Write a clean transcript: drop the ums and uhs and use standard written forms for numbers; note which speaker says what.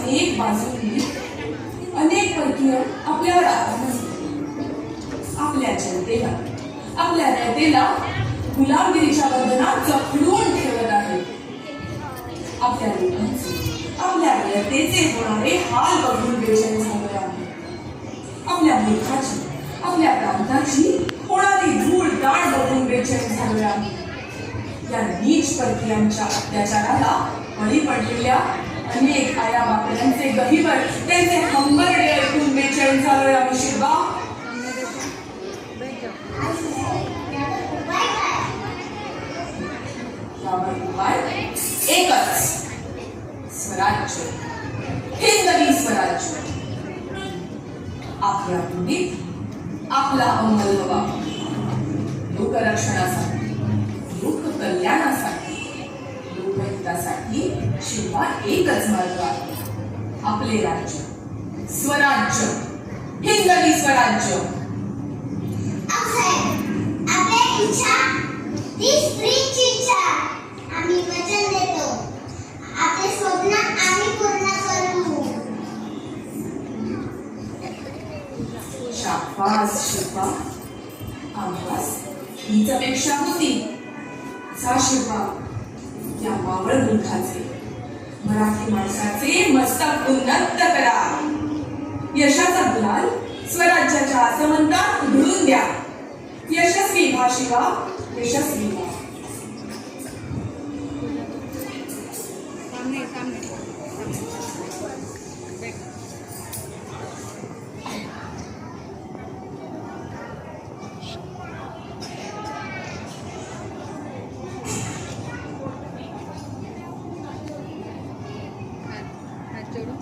Speaker 1: अनेक बाजूंनी अनेक परकीय आपल्यावर आक्रमण केले. आपल्या जनतेला, आपल्या रयतेला गुलामगिरीच्या बंधनात जखडून ठेवत आहे. आपल्या लोकांचे, आपल्या रयतेचे होणारे हाल बघून बेचैन झाले आहे. आपल्या मुलखाची, आपल्या प्रांताची होणारी धूळ दाण बघून बेचैन झाले आहे. या नीच परकीयांच्या अत्याचाराला बळी पडलेल्या अनेक आया बापड्यांचे गहिवर, त्यांचे हंबरडे ऐकून बेचैन झालोय आम्ही. शिवा यावर उपाय एकच, स्वराज्य, हिंदवी स्वराज्य. आपल्या भूमीत आपला अंमल हवा, लोकरक्षणासाठी, लोक कल्याणासाठी, लोकहितासाठी शिवाय एकच मार्ग आहे, आपले राज्य, स्वराज्य, हिंदवी स्वराज्य.
Speaker 2: आपली इच्छा, ती स्त्रीची इच्छा, आम्ही वचन देतो, आपले स्वप्न आम्ही पूर्ण करू.
Speaker 1: शाबास शिल्पा, आम्हास हीच अपेक्षा होती. जा शिल्पा, या मावळ मुलखाचे, मराठी माणसाचे मस्तक उन्नत करा. यशाचा गुलाल स्वराज्याच्या आसमंतात उधळून द्या. यशस्वी व्हा शिवा, यशस्वी व्हा.
Speaker 3: हात जोडू.